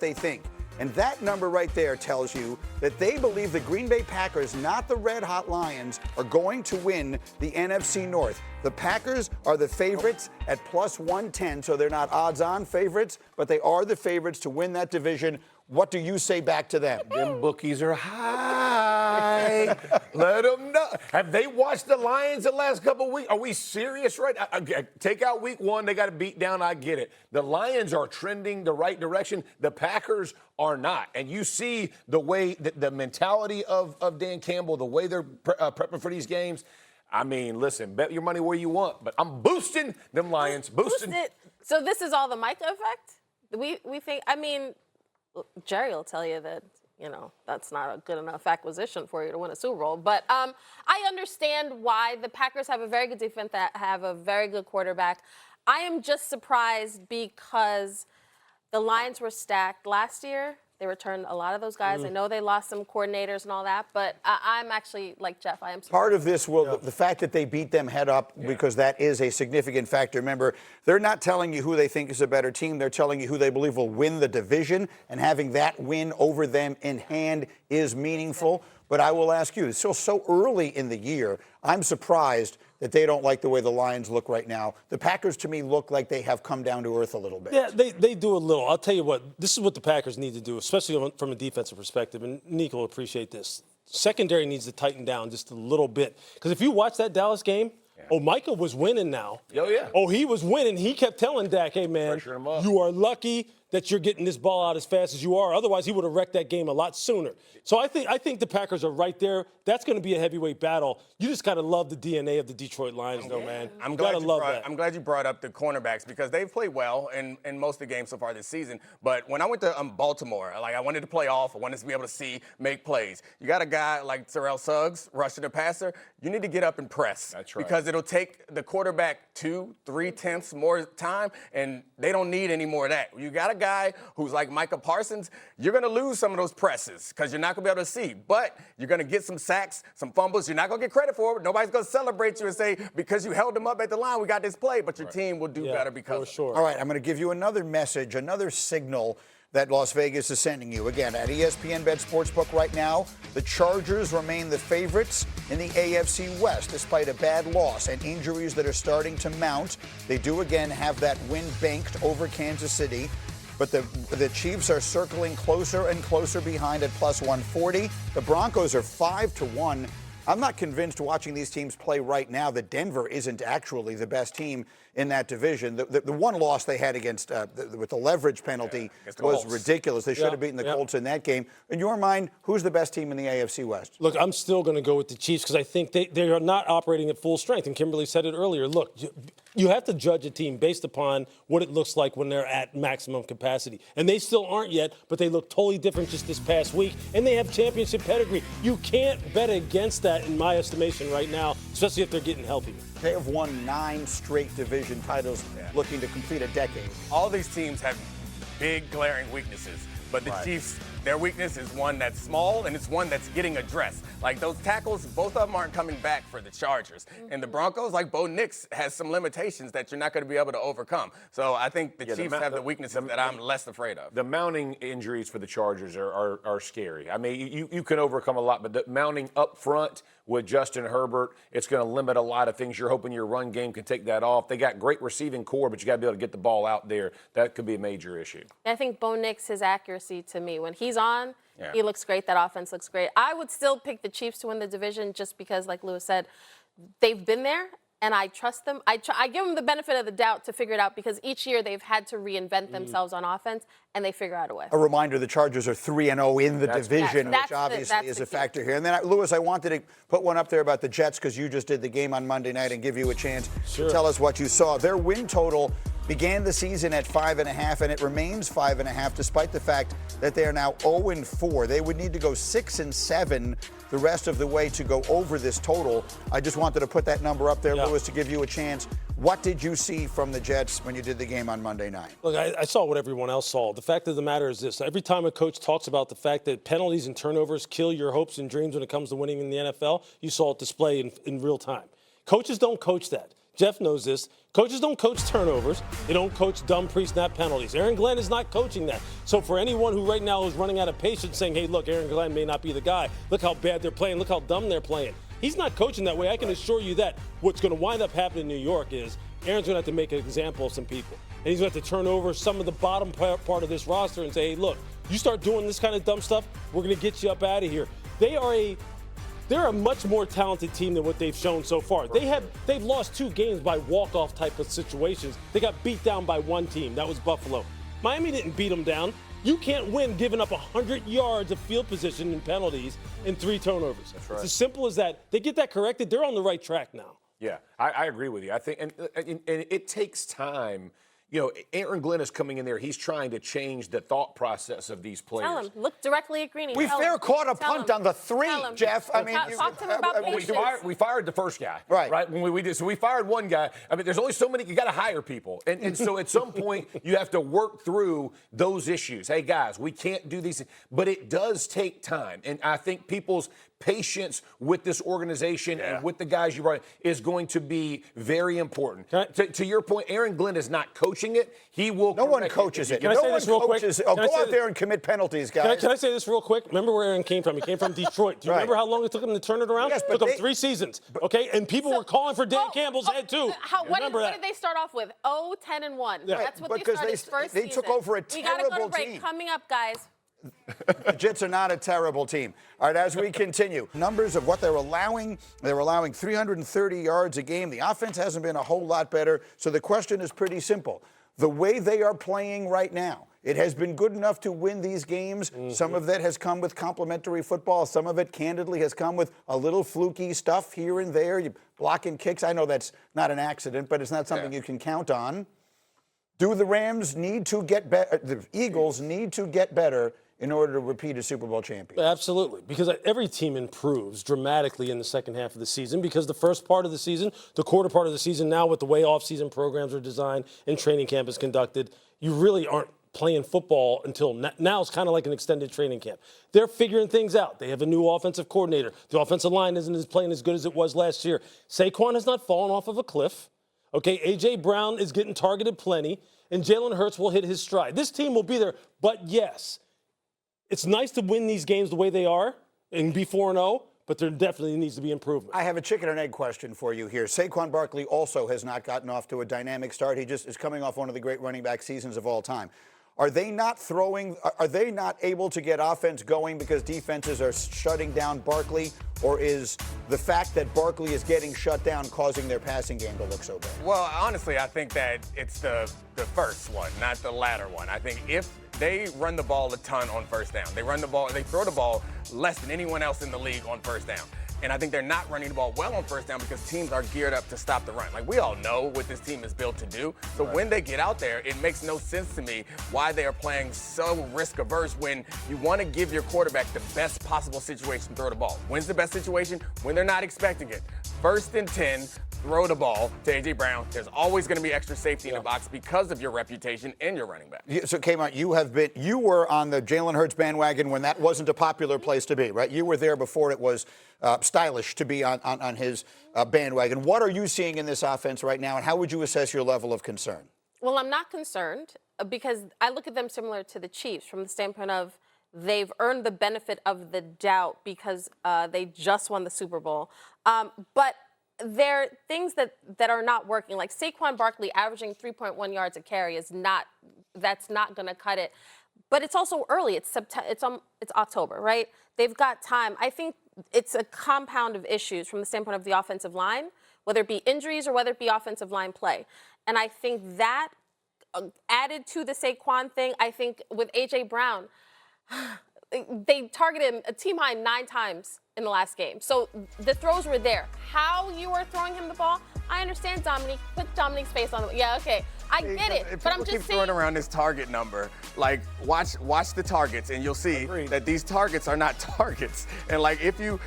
they think. And that number right there tells you that they believe the Green Bay Packers, not the Red Hot Lions, are going to win the NFC North. The Packers are the favorites at plus 110, so they're not odds-on favorites, but they are the favorites to win that division. What do you say back to them? Them bookies are high. Let them know. Have they watched the Lions the last couple of weeks? Are we serious right now? Take out week one. They got to beat down. I get it. The Lions are trending the right direction. The Packers are not. And you see the way, the mentality of Dan Campbell, the way they're prepping for these games. I mean, listen, bet your money where you want, but I'm boosting them Lions. Boosting. So this is all the Micah effect? We think, I mean, Jerry will tell you that, you know, that's not a good enough acquisition for you to win a Super Bowl. But I understand why the Packers have a very good defense, that have a very good quarterback. I am just surprised because the Lions were stacked last year. They returned a lot of those guys. I know they lost some coordinators and all that, but I'm actually, like Jeff, I am surprised. Part of this will, the fact that they beat them head up, because that is a significant factor. Remember, they're not telling you who they think is a better team. They're telling you who they believe will win the division, and having that win over them in hand is meaningful. But I will ask you, it's still so early in the year, I'm surprised that they don't like the way the Lions look right now. The Packers, to me, look like they have come down to earth a little bit. Yeah, they do a little. I'll tell you what, this is what the Packers need to do, especially from a defensive perspective, and Nico will appreciate this. Secondary needs to tighten down just a little bit. Because if you watch that Dallas game, Micah was winning now. Oh, yeah. Oh, he was winning. He kept telling Dak, hey, man, you are lucky that you're getting this ball out as fast as you are. Otherwise, he would have wrecked that game a lot sooner. So I think the Packers are right there. That's going to be a heavyweight battle. You just got to love the DNA of the Detroit Lions, though, man. I'm glad you brought up the cornerbacks because they've played well in most of the games so far this season. But when I went to Baltimore, I wanted to play off. I wanted to be able to see, make plays. You got a guy like Terrell Suggs rushing the passer. You need to get up and press. That's right. Because it'll take the quarterback 2-3 tenths more time, and they don't need any more of that. You got a guy who's like Micah Parsons, you're going to lose some of those presses because you're not going to be able to see. But you're going to get some sacks, some fumbles. You're not going to get credit for it. Nobody's going to celebrate you and say, because you held them up at the line, we got this play. But your team will do better because of it. Sure. All right, I'm going to give you another message, another signal that Las Vegas is sending you. Again, at ESPN Bet Sportsbook right now, the Chargers remain the favorites in the AFC West, despite a bad loss and injuries that are starting to mount. They do again have that win banked over Kansas City, but the Chiefs are circling closer and closer behind at plus 140. The Broncos are 5-1. I'm not convinced watching these teams play right now that Denver isn't actually the best team in that division. The one loss they had against with the leverage penalty was ridiculous. They should have beaten the Colts in that game. In your mind, who's the best team in the AFC West? Look, I'm still going to go with the Chiefs because I think they are not operating at full strength. And Kimberly said it earlier. Look, you have to judge a team based upon what it looks like when they're at maximum capacity. And they still aren't yet, but they look totally different just this past week. And they have championship pedigree. You can't bet against that, in my estimation, right now, especially if they're getting healthier. They have won 9 straight division titles, looking to complete a decade. All these teams have big, glaring weaknesses. But the Chiefs, their weakness is one that's small and it's one that's getting addressed. Like those tackles, both of them aren't coming back for the Chargers. And the Broncos, like Bo Nix, has some limitations that you're not going to be able to overcome. So I think the Chiefs have the weaknesses that I'm less afraid of. The mounting injuries for the Chargers are scary. I mean, you can overcome a lot, but the mounting up front with Justin Herbert, it's going to limit a lot of things. You're hoping your run game can take that off. They got great receiving core, but you got to be able to get the ball out there. That could be a major issue. I think Bo Nix, his accuracy to me, when he's on, he looks great. That offense looks great. I would still pick the Chiefs to win the division just because, like Lewis said, they've been there. And I trust them. I give them the benefit of the doubt to figure it out because each year they've had to reinvent themselves on offense, and they figure out a way. A reminder, the Chargers are 3-0 in the division, which obviously is a factor here. And then, Lewis, I wanted to put one up there about the Jets because you just did the game on Monday night and give you a chance to tell us what you saw. Their win total began the season at 5.5, and it remains 5.5, despite the fact that they are now 0-4. They would need to go 6-7 the rest of the way to go over this total. I just wanted to put that number up there, Lewis, to give you a chance. What did you see from the Jets when you did the game on Monday night? Look, I saw what everyone else saw. The fact of the matter is this. Every time a coach talks about the fact that penalties and turnovers kill your hopes and dreams when it comes to winning in the NFL, you saw it displayed in real time. Coaches don't coach that. Jeff knows this. Coaches don't coach turnovers. They don't coach dumb pre-snap penalties. Aaron Glenn is not coaching that. So for anyone who right now is running out of patience saying, hey, look, Aaron Glenn may not be the guy. Look how bad they're playing. Look how dumb they're playing. He's not coaching that way. I can assure you that what's going to wind up happening in New York is Aaron's going to have to make an example of some people. And he's going to have to turn over some of the bottom part of this roster and say, hey, look, you start doing this kind of dumb stuff, we're going to get you up out of here. They're a much more talented team than what they've shown so far. They've lost 2 games by walk-off type of situations. They got beat down by one team. That was Buffalo. Miami didn't beat them down. You can't win giving up 100 yards of field position and penalties and 3 turnovers. That's right. It's as simple as that. They get that corrected, they're on the right track now. Yeah, I agree with you. I think, and it takes time. You know, Aaron Glenn is coming in there. He's trying to change the thought process of these players. Tell him. Look directly at Greeny. We fair caught a punt on the 3, Jeff. I mean, talk to him about patience. We fired the first guy. Right. When we did. So we fired one guy. I mean, there's only so many. You got to hire people. And so at some point, you have to work through those issues. Hey, guys, we can't do these. But it does take time. And I think people's patience with this organization and with the guys you brought is going to be very important. To your point, Aaron Glenn is not coaching it. He will. No one coaches it. Can I say this real quick? Oh, go out there and commit penalties, guys. Can I say this real quick? Remember where Aaron came from? He came from Detroit. Do you remember how long it took him to turn it around? Yes, It took him 3 seasons. Okay, and people were calling for Dan Campbell's head too. What did they start off with? 10-1. Yeah. That's what Because they started first they season. took over a We gotta go to terrible break. team. Coming up, guys. The Jets are not a terrible team. All right, as we continue, numbers of what they're allowing 330 yards a game. The offense hasn't been a whole lot better. So the question is pretty simple. The way they are playing right now, it has been good enough to win these games. Some of that has come with complimentary football. Some of it, candidly, has come with a little fluky stuff here and there. You blocking kicks. I know that's not an accident, but it's not something you can count on. Do the Rams need to get better? The Eagles need to get better in order to repeat a Super Bowl champion? Absolutely, because every team improves dramatically in the second half of the season because the first part of the season, the quarter part of the season now with the way off-season programs are designed and training camp is conducted, you really aren't playing football until now. It's kind of like an extended training camp. They're figuring things out. They have a new offensive coordinator. The offensive line isn't playing as good as it was last year. Saquon has not fallen off of a cliff. Okay, A.J. Brown is getting targeted plenty, and Jalen Hurts will hit his stride. This team will be there, but yes, it's nice to win these games the way they are and be 4-0, but there definitely needs to be improvement. I have a chicken and egg question for you here. Saquon Barkley also has not gotten off to a dynamic start. He just is coming off one of the great running back seasons of all time. Are they not able to get offense going because defenses are shutting down Barkley? Or is the fact that Barkley is getting shut down causing their passing game to look so bad? Well, honestly, I think that it's the first one, not the latter one. I think if they run the ball a ton on first down, they throw the ball less than anyone else in the league on first down. And I think they're not running the ball well on first down because teams are geared up to stop the run. Like, we all know what this team is built to do. So when they get out there, it makes no sense to me why they are playing so risk-averse when you want to give your quarterback the best possible situation to throw the ball. When's the best situation? When they're not expecting it. 1st and 10, throw the ball to A.J. Brown. There's always going to be extra safety in the box because of your reputation and your running back. So, Kmart, you were on the Jalen Hurts bandwagon when that wasn't a popular place to be, right? You were there before it was stylish to be on his bandwagon. What are you seeing in this offense right now, and how would you assess your level of concern? Well, I'm not concerned because I look at them similar to the Chiefs from the standpoint of they've earned the benefit of the doubt because they just won the Super Bowl. But there are things that are not working. Like Saquon Barkley averaging 3.1 yards a carry that's not going to cut it. But it's also early. It's October, right? They've got time. I think it's a compound of issues from the standpoint of the offensive line, whether it be injuries or whether it be offensive line play. And I think that added to the Saquon thing, I think with A.J. Brown, they targeted him a team high 9 times in the last game. So the throws were there. How you are throwing him the ball, I understand, Dominique. Put Dominique's face on it. Yeah, okay. I get it. But I'm just saying. Keep throwing around this target number. Like, watch the targets, and you'll see that these targets are not targets. And like, if you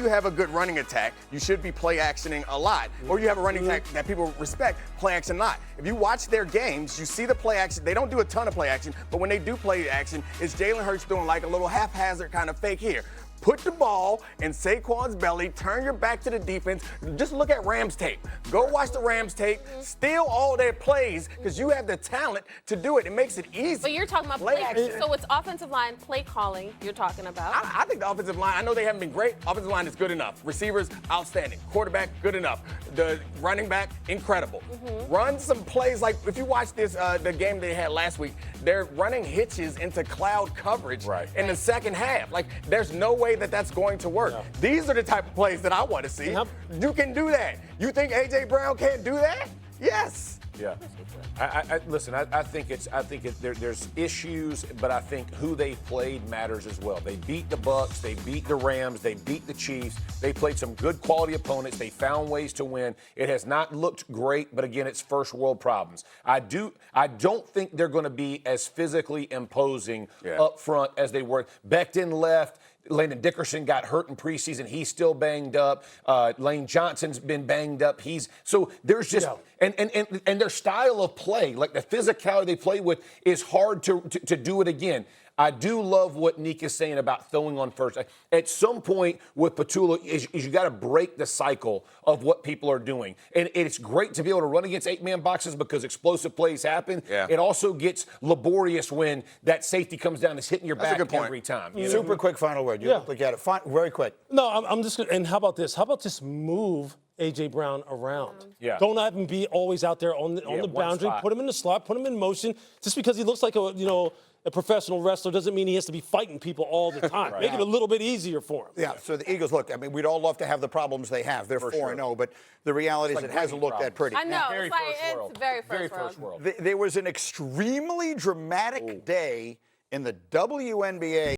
have a good running attack, you should be play actioning a lot. Or you have a running attack that people respect, play action a lot. If you watch their games, you see the play action. They don't do a ton of play action, but when they do play action, it's Jalen Hurts doing like a little haphazard kind of fake here. put the ball in Saquon's belly, turn your back to the defense. Just look at Rams tape. Go watch the Rams tape. Steal all their plays because you have the talent to do it. It makes it easy. But you're talking about Play play action. So it's offensive line play calling you're talking about. I think the offensive line, I know they haven't been great. Offensive line is good enough. Receivers, outstanding. Quarterback, good enough. The running back, incredible. Run some plays like if you watch this, the game they had last week, they're running hitches into cloud coverage in the second half. Like, there's no way that that's going to work. Yeah. These are the type of plays that I want to see. Yep. You can do that. You think A.J. Brown can't do that? Yes. Yeah. Listen. I think there's issues, but I think who they played matters as well. They beat the Bucks, they beat the Rams, they beat the Chiefs. They played some good quality opponents. They found ways to win. It has not looked great, but again, it's first world problems. I don't think they're going to be as physically imposing up front as they were. Becton left. Landon Dickerson got hurt in preseason. He's still banged up. Lane Johnson's been banged up. There's just and their style of play, like the physicality they play with, is hard to do it again. I do love what Nick is saying about throwing on first. At some point with Petula, is you got to break the cycle of what people are doing. And it's great to be able to run against 8-man boxes because explosive plays happen. Yeah. It also gets laborious when that safety comes down and is hitting your That's a back good point. every time. You know? Super quick final word. You look like you had it. Very quick. No, I'm just gonna, and how about this? How about just move A.J. Brown around? Yeah. Don't have him be always out there on the one boundary. spot. Put him in the slot. Put him in motion. Just because he looks like a professional wrestler doesn't mean he has to be fighting people all the time. Make it a little bit easier for him. Yeah, so the Eagles, look, I mean, we'd all love to have the problems they have. They're 4-0, but the reality is like it hasn't looked that pretty. I know. Very It's like first world. it's very first world. There was an extremely dramatic day in the WNBA.